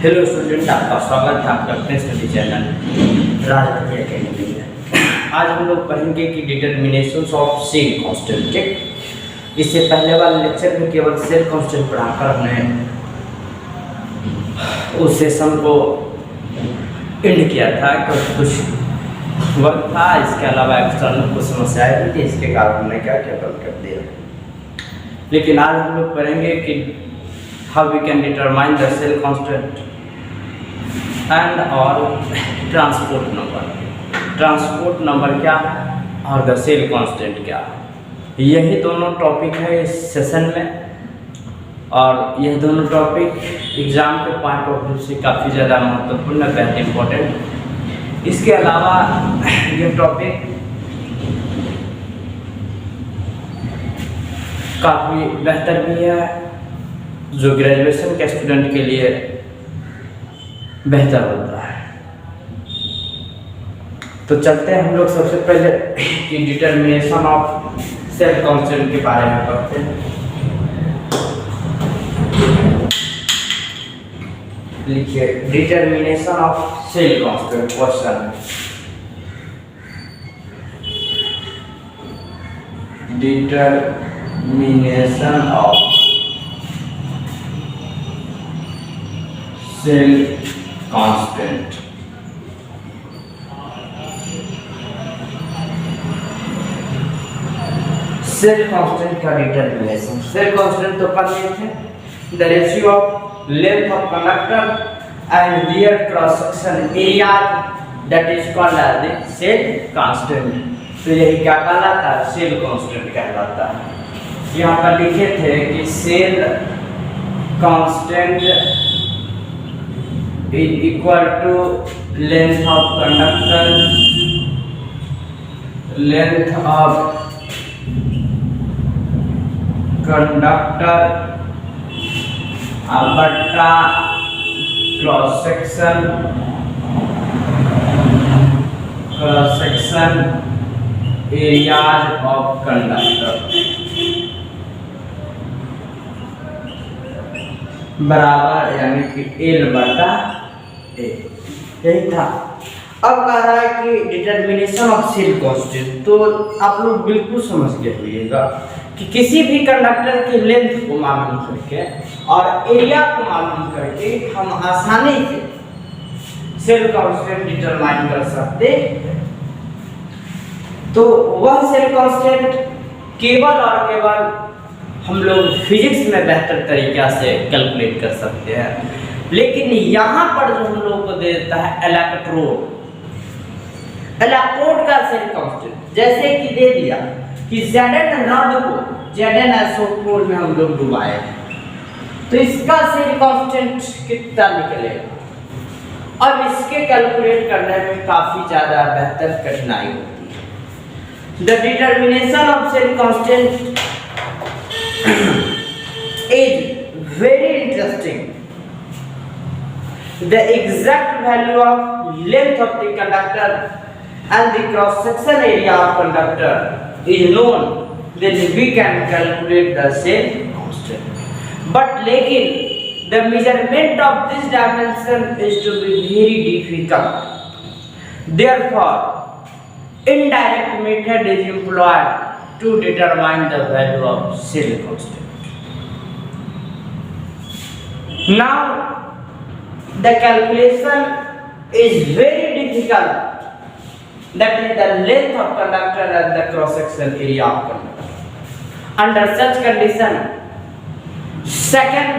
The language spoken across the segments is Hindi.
हेलो स्टूडेंट, आपका स्वागत है आपका अपने स्टडी चैनल राजवती एकेडमी में। आज हम लोग पढ़ेंगे कि डिटर्मिनेशंस ऑफ सेल कांस्टेंट। ठीक, इससे पहले वाले लेक्चर में केवल सेल कांस्टेंट पढ़ाकर हमने उस सेशन को एंड किया था। कुछ वर्क था, इसके अलावा एक्सटर्नल कुछ समस्याएं भी थी, इसके कारण हमने क्या क्या बंद कर दिया। लेकिन आज हम लोग पढ़ेंगे कि how we can determine the cell constant and or transport number। Transport number क्या और द सेल कांस्टेंट क्या, यही दोनों टॉपिक है इस सेशन में। और यह दोनों टॉपिक एग्ज़ाम के पॉइंट ऑफ व्यू से काफ़ी ज़्यादा महत्वपूर्ण है, बहुत इम्पोर्टेंट। इसके अलावा यह टॉपिक काफ़ी बेहतर भी है, जो ग्रेजुएशन के स्टूडेंट के लिए बेहतर होता है। तो चलते हैं हम लोग सबसे पहले कि डिटर्मिनेशन ऑफ सेल कांस्टेंट के बारे में पढ़ते हैं। लिखिए determination of cell constant question. Determination of cell constant. Cell constant का डिटर्मिनेशन। सेल कांस्टेंट तो पढ़ लिए थे, the ratio of length of conductor and their cross section area, that is called as the cell constant. तो यही क्या कहलाता है? सेल कांस्टेंट कहलाता है। यहाँ पर लिखे थे कि cell constant is equal to length of conductor, length of conductor बट्टा cross section areas of conductor बराबर, यानी कि एल बटा ए। यही था। अब कह रहा है कि डिटर्मिनेशन ऑफ सेल कांस्टेंट। तो आप लोग बिल्कुल समझ के होइएगा कि किसी भी कंडक्टर की लेंथ को मालूम करके और एरिया को मालूम करके हम आसानी से सेल कांस्टेंट डिटरमाइन कर सकते हैं। तो वह सेल कांस्टेंट केवल और केवल हम लोग फिजिक्स में बेहतर तरीक़ा से कैलकुलेट कर सकते हैं। लेकिन यहाँ पर जो हम लोग को दे देता है इलेक्ट्रोड का सेल कांस्टेंट, जैसे कि दे दिया कि Zn रॉड को Zn में हम लोग डुबाए, तो इसका सेल कांस्टेंट कितना निकलेगा। अब इसके कैलकुलेट करने में काफ़ी ज़्यादा बेहतर कठिनाई होती है। The determination of cell constant is very interesting. The exact value of length of the conductor and the cross section area of conductor is known, then we can calculate the cell constant. But लेकिन the measurement of this dimension is to be very difficult. Therefore, indirect method is employed to determine the value of cell constant. Now the calculation is very difficult, that is the length of conductor and the cross section area of conductor. Under such condition, second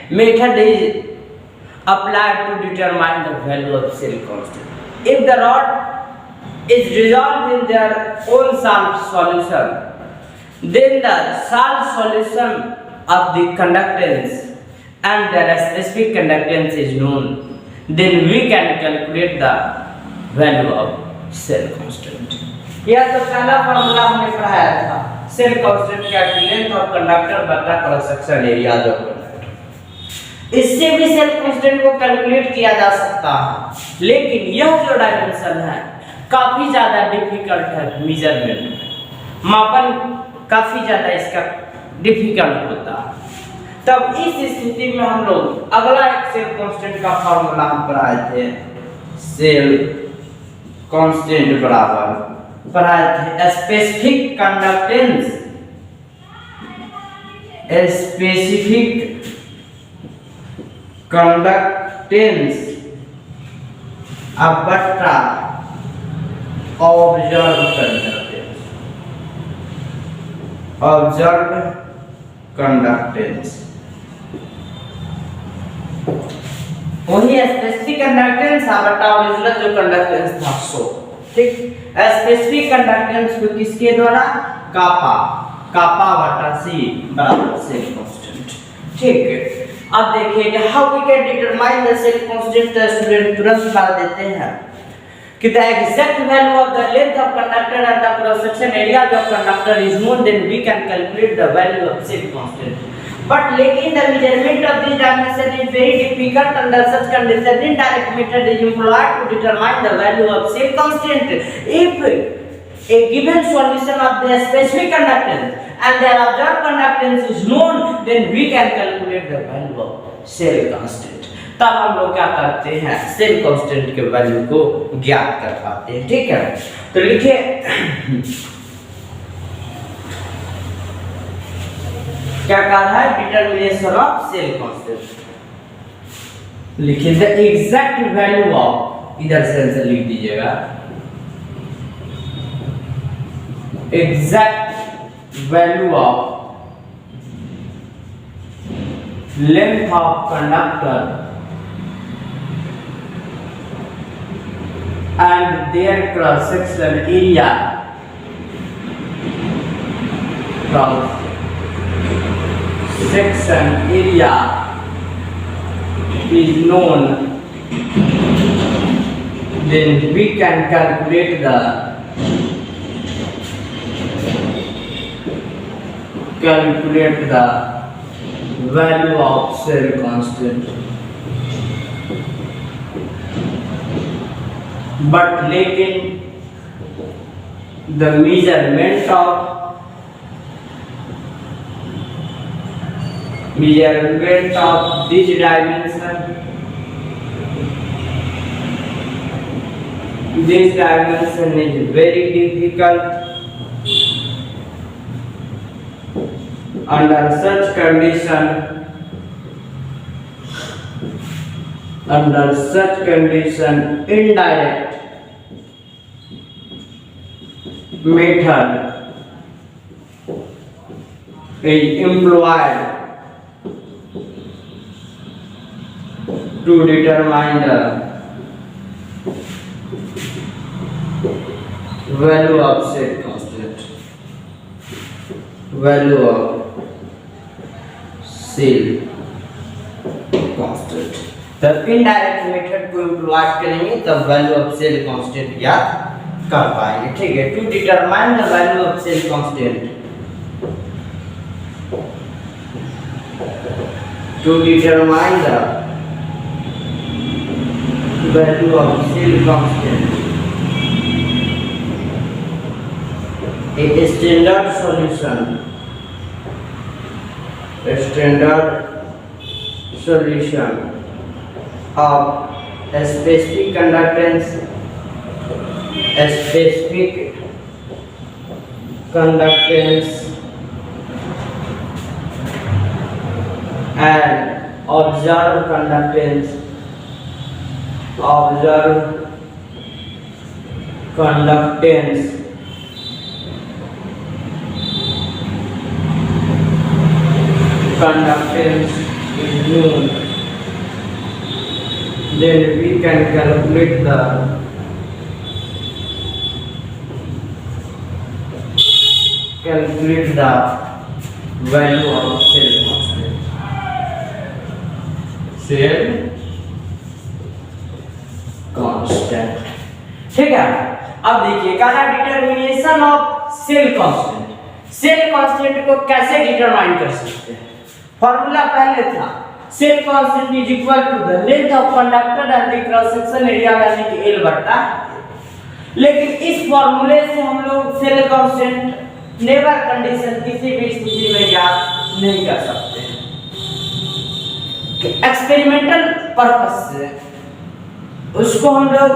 method is applied to determine the value of cell constant. If the rod is dissolved in their own salt solution, then the salt solution of the conductance and their specific conductance is known, then we can calculate the value of cell constant. यह तो पहला फॉर्मूला हमने पढ़ाया था, सेल कांस्टेंट का लेंथ ऑफ कंडक्टर बटा cross section area of conductor. इससे भी सेल कांस्टेंट को कैलकुलेट किया जा सकता है, लेकिन यह जो डायमेंशन है काफी ज्यादा डिफिकल्ट है मेजरमेंट में। मापन काफी ज्यादा इसका डिफिकल्ट होता है। तब इस स्थिति में हम लोग अगला एक सेल कांस्टेंट का फार्मूला हम पढ़ाए थे। सेल कांस्टेंट बराबर पढ़ाए थे स्पेसिफिक कंडक्टेंस, स्पेसिफिक कंडक्टेंस बट्टा ऑब्जर्व कंडक्टेंस, ऑब्जर्व कंडक्टेंस। वही स्पेसिफिक कंडक्टेंस बटा ओरिजिनल जो कंडक्टेंस था सो, ठीक। स्पेसिफिक कंडक्टेंस को किसके द्वारा, कापा, कापा बटा सी बराबर सेल कांस्टेंट, ठीक है। अब देखिए how we can determine the cell constant, student तुरंत बता देते हैं कि the exact value of the length of conductor and the cross section area of conductor is known, then we can calculate the value of cell constant. But लेकिन the measurement of this dimension is very difficult under such condition. Indirect method is employed to determine the value of cell constant. If a given solution of the specific conductance and their observed conductance is known, then we can calculate the value of cell constant. तब हम लोग क्या करते हैं, सेल कांस्टेंट के वैल्यू को ज्ञात कर पाते हैं, ठीक है। तो लिखिए क्या कहा है, डिटरमिनेशन ऑफ सेल कांस्टेंट। लिखिए द एग्जैक्ट वैल्यू ऑफ, इधर से आंसर लिख दीजिएगा, exact value of length of conductor and their cross section area, cross section area is known, then we can calculate the value of cell constant. But लेकिन the measurement of this dimension is very difficult. Under such condition, indirect method is employed to determine the value of cell constant, value of cell constant। तब इनडायरेक्ट मेथड को इम्प्लॉय करेंगे तब वैल्यू ऑफ सेल कांस्टेंट ज्ञात कर पाएंगे, ठीक है। To determine the value of cell constant, to determine the value of cell constant, a standard solution of a specific conductance and observed conductance is known, then we can calculate the value of cell constant, ठीक है। अब देखिए कहा determination of cell constant. Cell constant को कैसे डिटरमाइन कर सकते हैं, फॉर्मूला पहले था cell constant is equal to the length of conductor and the cross section area यानी कि L बटा। लेकिन इस फॉर्मूले से हम लोग सेल कांस्टेंट नेवर कंडीशन किसी भी स्थिति में ज्ञात नहीं कर सकते। एक्सपेरिमेंटल पर्पस से उसको हम लोग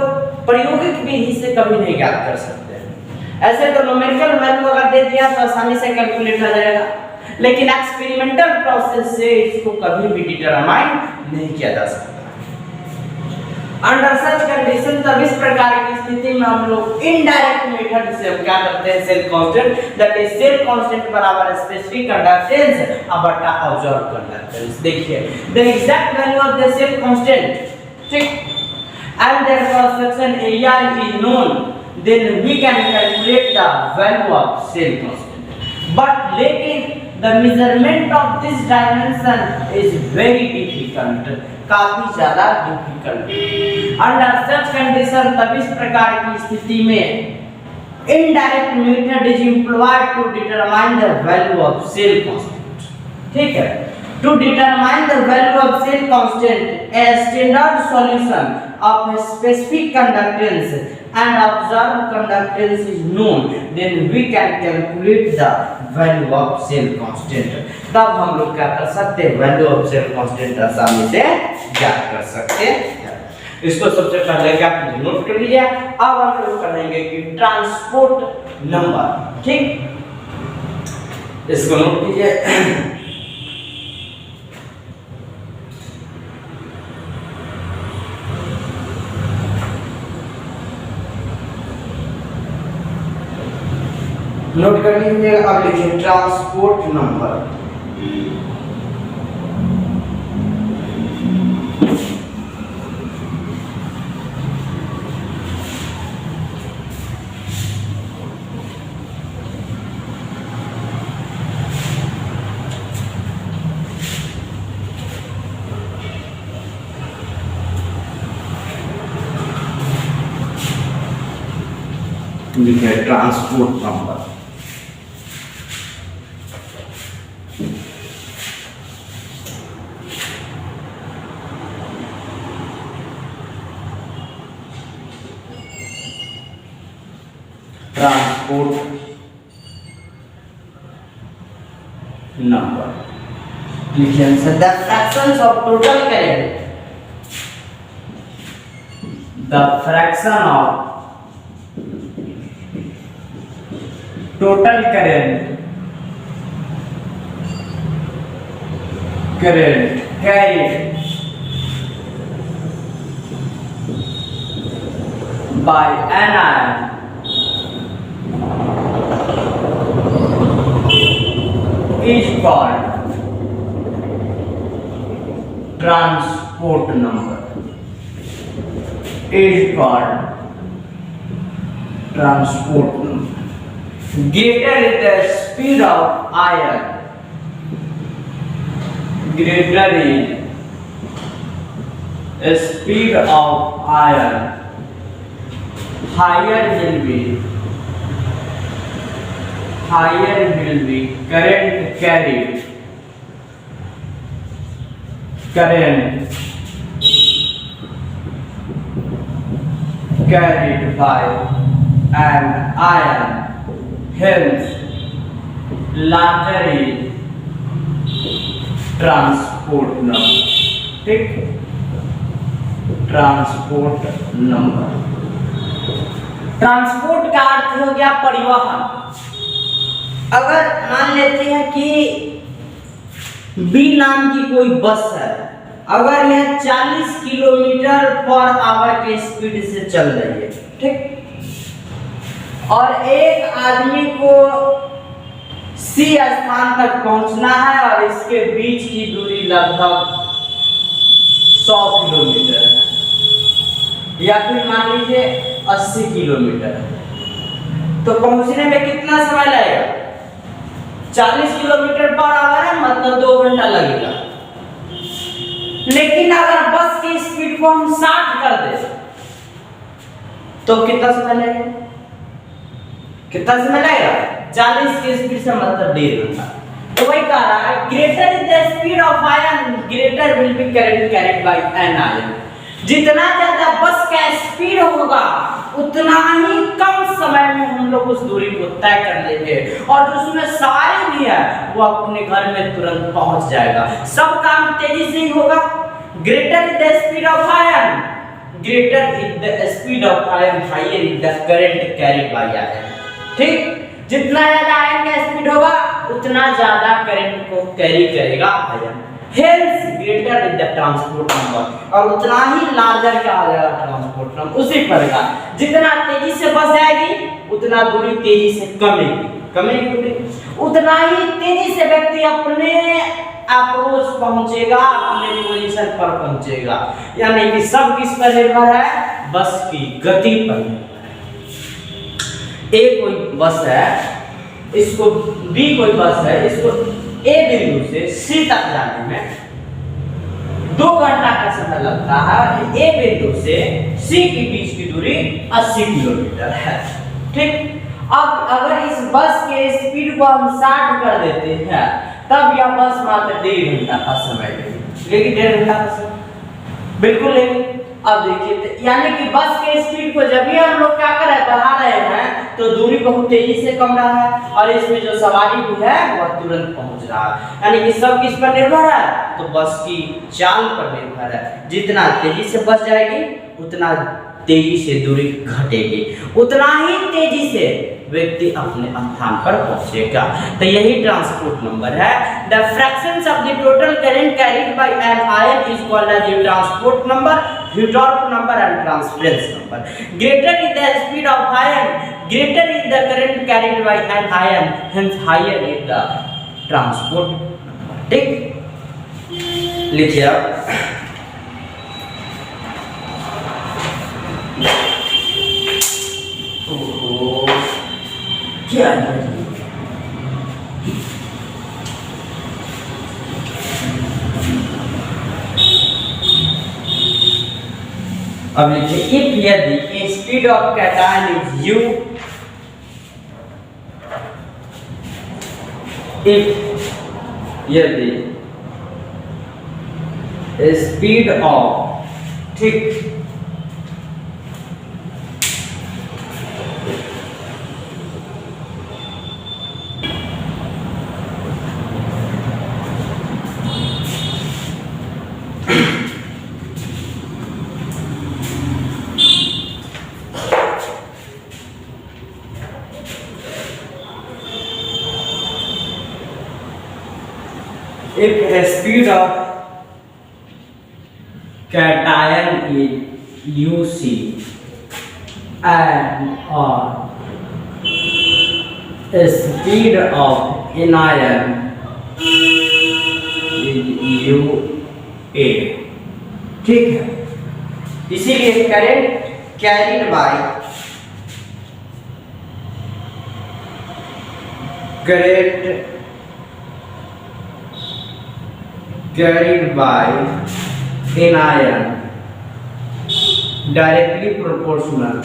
प्रायोगिक विधि से कभी नहीं ज्ञात कर सकते। ऐसे तो न्यूमेरिकल वैल्यू अगर दे दिया तो आसानी से कैलकुलेट हो जाएगा, लेकिन एक्सपेरिमेंटल प्रोसेस से इसको कभी भी डिटरमाइन नहीं किया जा सकता। अंडर सच कंडीशन, तब इस प्रकार की स्थिति में हम लोग इनडायरेक्ट मेथड से हम क्या करते हैं, cell constant, that is cell constant बराबर स्पेसिफिक कंडक्टेंस बटा ऑब्जर्व कंडक्टेंस। देखिए the exact value of the cell constant, ठीक, and their cross section area is known, then we can calculate the value of cell constant. But लेकिन the measurement of this dimension is very difficult, काफी ज्यादा difficult. Under such condition, तब इस प्रकार की स्थिति में indirect method is employed to determine the value of cell constant. ठीक है, to determine the value of cell constant, a standard solution of a specific conductance and observed conductance is known, then we can calculate the value of cell constant. तब हम लोग क्या कर सकते हैं, value of cell constant आसानी से ज्ञात कर सकते हैं। इसको सबसे पहले क्या नोट कर लीजिए। अब हम लोग करेंगे कि ट्रांसपोर्ट नंबर, ठीक, इसको नोट कीजिए। नोट कर लीजिए। अब लिखिए ट्रांसपोर्ट नंबर। लिखिए ट्रांसपोर्ट नंबर। ट्रांसपोर्ट नंबर लिखिए answer. The fractions of total current, the fraction of total current carried by an ion is called transport number, is called transport number. Greater is the speed of ion, greater is speed of ion, higher will be current carried, by an ion. Hence, larger is transport number. ठीक, ट्रांसपोर्ट नंबर। ट्रांसपोर्ट का अर्थ हो गया परिवहन। अगर मान लेते हैं कि बी नाम की कोई बस है, अगर यह 40 किलोमीटर पर आवर के स्पीड से चल रही है, ठीक, और एक आदमी को सी स्थान तक पहुंचना है और इसके बीच की दूरी लगभग 100 किलोमीटर है, या फिर मान लीजिए 80 किलोमीटर है, तो पहुंचने में कितना समय लगेगा? 40 किलोमीटर पर आवर है, मतलब 2 घंटा लगेगा। लेकिन अगर बस की स्पीड को हम 60 कर दे तो कितना समय लगेगा? कितना समय लगेगा? 40 की स्पीड से मतलब 1.5 घंटा। तो वही कह रहा है, greater is the speed of ion, greater will be current carried by an ion. जितना ज्यादा बस का स्पीड होगा उतना ही कम समय में हम लोग उस दूरी को तय कर लेंगे, और जो उसमें सवारी भी है वो अपने घर में तुरंत पहुंच जाएगा। सब काम तेजी से ही होगा। Greater is the speed of ion, greater is the speed of ion, higher is the current carried by ion. ठीक, जितना ज्यादा आयन का स्पीड होगा उतना ज्यादा करंट को कैरी करेगा ion. Hence greater is the transport number, और उतना ही लार्जर क्या आ जाएगा ट्रांसपोर्ट नंबर, उसी पर का। जितना तेजी से बस जाएगी उतना दूरी तेजी से कमेगी दूरी, उतना ही तेजी से व्यक्ति अपने अप्रोच पहुंचेगा, अपने पोजीशन पर पहुंचेगा। यानी कि सब किस पर निर्भर है? बस की गति पर निर्भर है। ए कोई बस है, इसको बी कोई बस है, इसको ए बिंदु से सी तक जाने में 2 घंटा का समय लगता है। ए बिंदु से सी के बीच की दूरी 80 किलोमीटर है। ठीक, अब अगर इस बस के स्पीड को हम 60 कर देते हैं तब यह बस मात्र 1.5 घंटा का समय लेगी। 1.5 घंटा का समय बिल्कुल लेगी। अब देखिए, यानी कि बस के स्पीड को जब भी हम लोग क्या कर रहे हैं, बढ़ा रहे हैं, तो दूरी बहुत तेजी से कम रहा है, और इसमें जो सवारी भी है वह तुरंत पहुंच रहा है। यानी कि सब किस पर निर्भर है? तो बस की चाल पर निर्भर है। जितना तेजी से बस जाएगी उतना तेजी से दूरी घटेगी, उतना ही तेजी से व्यक्ति अपने स्थान पर पहुंचेगा। तो यही ट्रांसपोर्ट नंबर है। The fractions of the total current carried by an ion is called as the transport number, Hittorf number and transference number. Greater is the speed of ion, greater is the current carried by an ion, hence higher is the transport number. ठीक, लिखिए आप। क्या अब लिखिए, इफ यदि speed of cation is u, if यदि स्पीड ऑफ, ठीक, if the speed of cation is uc and or speed of anion is ua, ठीक है। इसीलिए current carried bye carried by anion directly proportional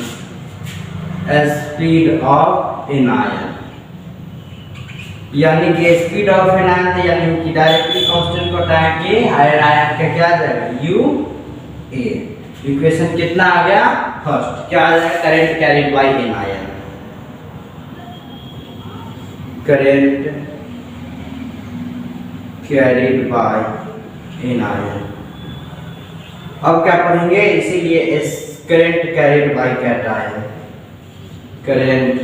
as speed of anion, यानी कि स्पीड ऑफ एनायन तो यानी कि डायरेक्टली कांस्टेंट को हटाएंगे, हायर आयन का क्या आ जाएगा यू ए। इक्वेशन कितना आ गया? फर्स्ट क्या आ जाएगा? Current carried by anion, current carried by anion. अब क्या पढ़ेंगे? इसीलिए current carried by cation, current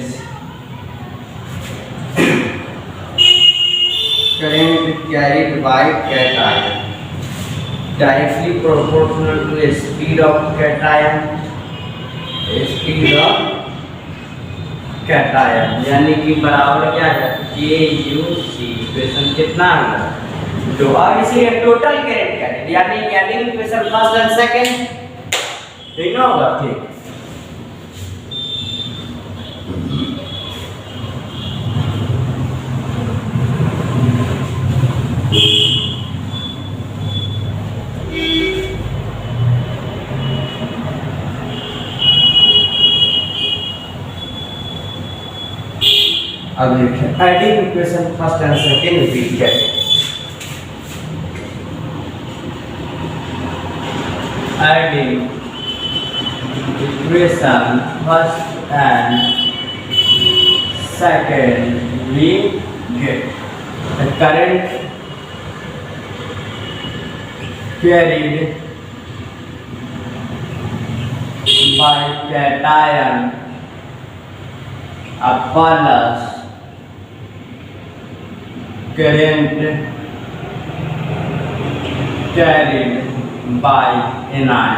carried by cation directly proportional to speed of cation, speed of cation, यानी कि बराबर क्या है के यू सी। इक्वेशन कितना आ गया? जो अब इसे टोटल करंट कैरिड, यानी इक्वेशन फर्स्ट एंड सेकंड, ठीक ना होगा? ठीक, अब देखिए, adding equation first and second repeat करें। adding equation first and second we get the current carried by cation plus current carried by anion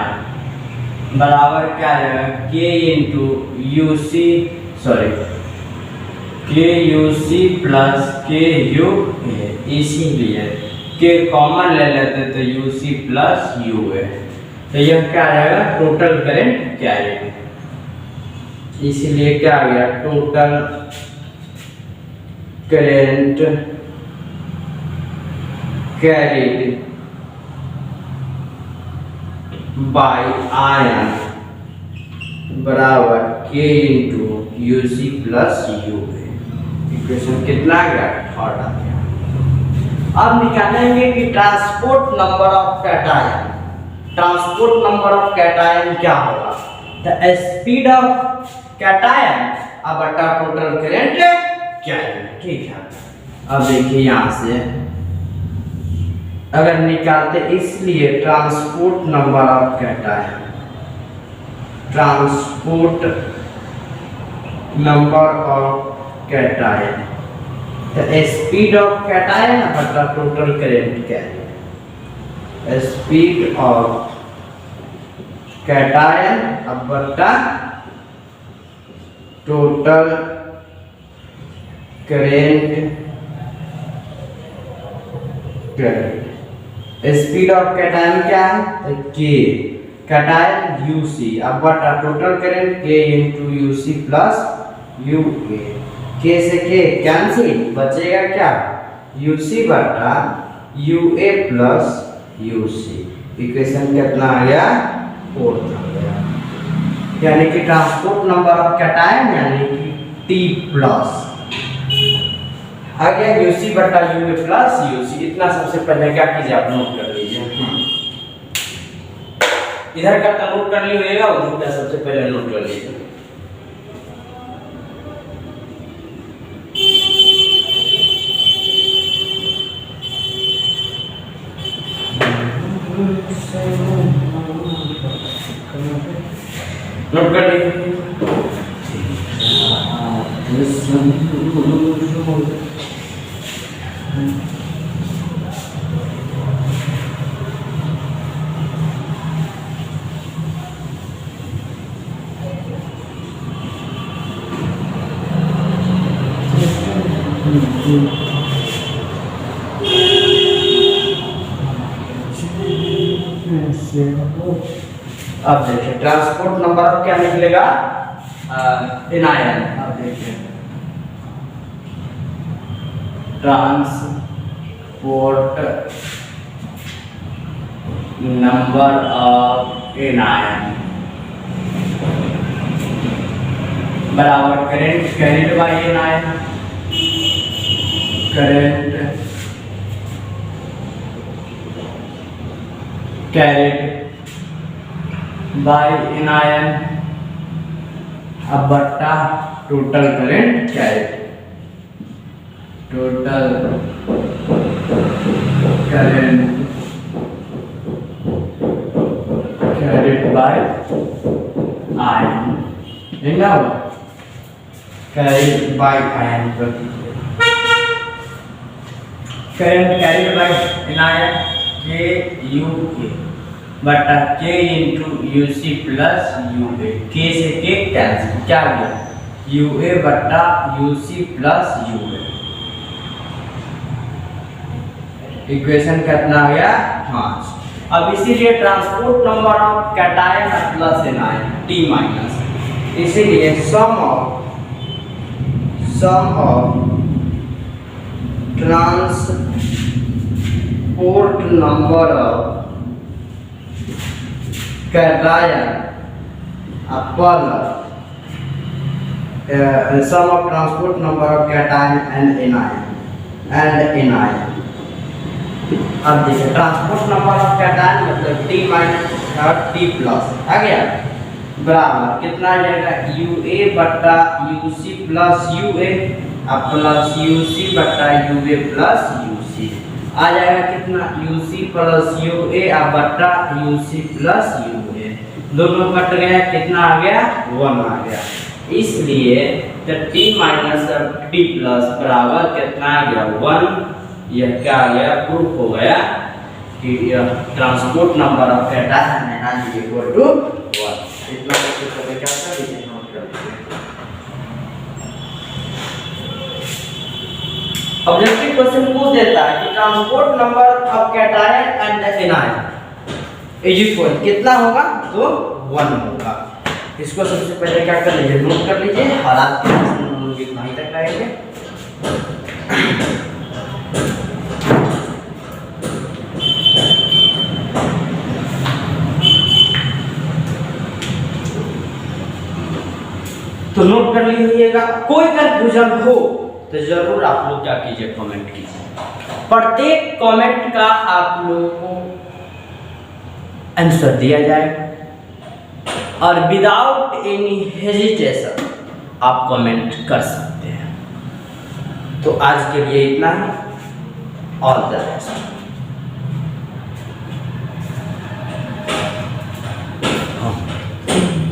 बराबर क्या आएगा K into you C plus K U है, इसीलिए K कॉमन ले लेते तो यू सी प्लस यू है, तो यह क्या आ जाएगा टोटल करंट कैरिड, इसीलिए क्या आ गया total current carried by ion बराबर K into you C plus U है। इक्वेशन कितना आ गया थर्ड आ गया। अब निकालेंगे कि transport number of cation, transport number of cation क्या होगा, द स्पीड ऑफ कैटायन अब बटा टोटल करंट क्या है। ठीक है, अब देखिए यहाँ से अगर निकालते, इसलिए transport number of cation, transport number of cation, the speed of cation बटा टोटल करंट क्या है, स्पीड ऑफ कैटायन अब बटा total current carried. Speed of cation क्या है तो K, कैटायन UC अब बटा total current K into you C plus you A, K से K कैंसिल, बचेगा क्या UC बटा UA प्लस UC। इक्वेशन कितना आ गया फोर्थ आ गया, यानी कि ट्रांसपोर्ट नंबर ऑफ कैटायन यानी कि T प्लस आ गया UC बटा UA प्लस UC। इतना सबसे पहले क्या कीजिए आप नोट कर लीजिए, इधर का तो नोट कर लीजिएगा, उधर का सबसे पहले नोट कर लीजिए। नोट कर लीजिए। अब देखिए ट्रांसपोर्ट नंबर अब क्या निकलेगा एनायन। अब देखिए ट्रांसपोर्ट नंबर ऑफ एनायन बराबर current carried by anion, current carried by anion अब बट्टा total current carried, total current carried by ion, लिखा हुआ carried by ion, current carried by anion K u के बटा K into you C plus you A, K से के कैंसिल, क्या आ गया यू ए बटा u C plus you A. Equation कितना आ गया 5। अब इसीलिए transport number of cation plus anion T minus, इसीलिए sum of transport number of cation plus sum of transport number of cation and anion। अब देखिए ट्रांसपोर्ट नंबर ऑफ कैटायन मतलब T माइनस T प्लस आ गया, बराबर कितना आ जाएगा यू ए बट्टा u C plus you A plus u C बट्टा u A plus u C आ जाएगा कितना u C plus you A बट्टा u C plus you A दोनों कट गया कितना आ गया 1 आ गया। इसलिए टी माइनस टी प्लस बराबर कितना आ गया 1। यह क्या आ गया प्रूफ हो गया कि transport number of cation energy equal to 1। इतना क्या कर दीजिए नोट कर दीजिए। ऑब्जेक्टिव क्वेश्चन पूछ देता है कि transport number of cation and anion is equal कितना होगा तो 1 होगा। इसको सबसे पहले क्या कर लीजिए नोट कर लीजिए और आज के क्वेश्चन हम लोग इतना ही तक लाएंगे। तो नोट कर लीजिएगा। कोई कंफ्यूजन हो तो जरूर आप लोग क्या कीजिए कमेंट कीजिए। प्रत्येक कमेंट का आप लोगों को आंसर दिया जाएगा और विदाउट एनी हेजिटेशन आप कमेंट कर सकते हैं। तो आज के लिए इतना ही। All the best.